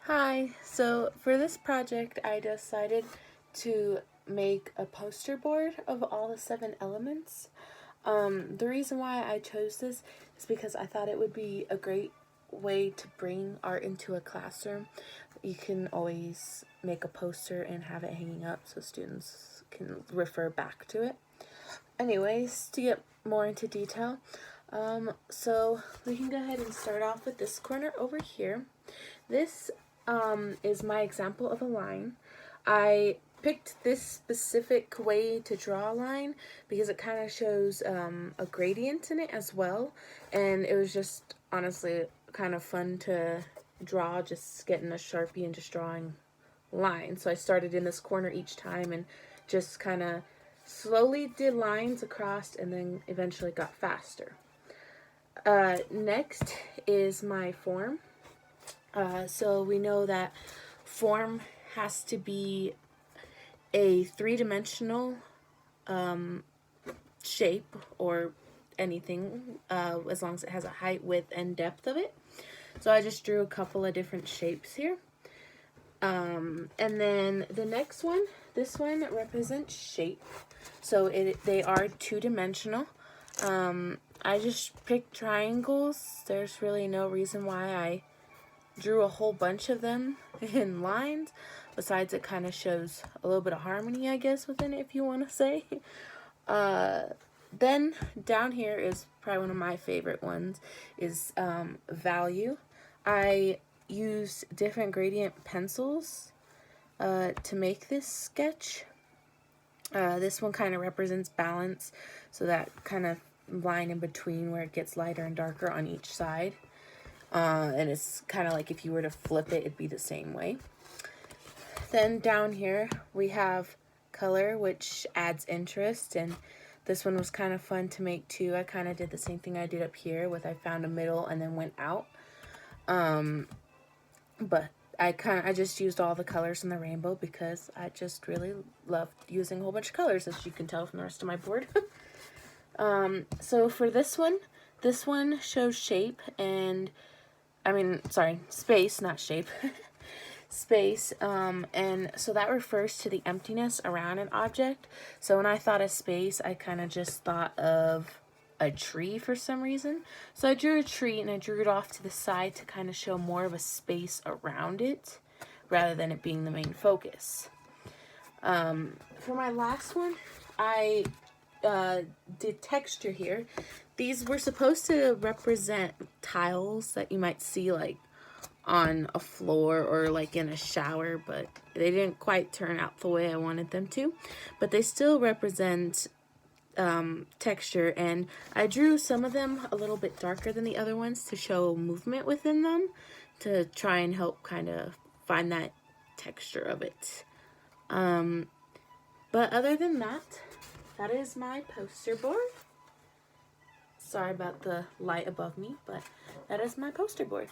Hi, so for this project I decided to make a poster board of all the 7 elements. The reason why I chose this is because I thought it would be a great way to bring art into a classroom. You can always make a poster and have it hanging up so students can refer back to it. Anyways, to get more into detail, so we can go ahead and start off with this corner over here. This is my example of a line. I picked this specific way to draw a line because it kind of shows a gradient in it as well, and it was just honestly kind of fun to draw, just getting a Sharpie and just drawing lines. So I started in this corner each time and just kind of slowly did lines across and then eventually got faster. Next is my form. So we know that form has to be a 3-dimensional shape or anything, as long as it has a height, width, and depth of it. So I just drew a couple of different shapes here. And then the next one, this one represents shape. So they are 2-dimensional. I just picked triangles. There's really no reason why I drew a whole bunch of them in lines. Besides, it kind of shows a little bit of harmony, I guess, within it, if you want to say. Then down here is probably one of my favorite ones, is value. I used different gradient pencils to make this sketch. This one kind of represents balance, so that kind of line in between where it gets lighter and darker on each side. And it's kind of like if you were to flip it, it'd be the same way. Then down here we have color, which adds interest, and this one was kind of fun to make too. I kind of did the same thing I did up here with I found a middle and then went out. But I just used all the colors in the rainbow because I just really loved using a whole bunch of colors, as you can tell from the rest of my board. So for this one shows shape and space, not shape. Space, and so that refers to the emptiness around an object. So when I thought of space, I kind of just thought of a tree for some reason. So I drew a tree and I drew it off to the side to kind of show more of a space around it rather than it being the main focus. For my last one, I did texture here. These were supposed to represent tiles that you might see like on a floor or like in a shower, but they didn't quite turn out the way I wanted them to. But they still represent texture, and I drew some of them a little bit darker than the other ones to show movement within them, to try and help kind of find that texture of it. But other than that, that is my poster board. Sorry about the light above me, but that is my poster board.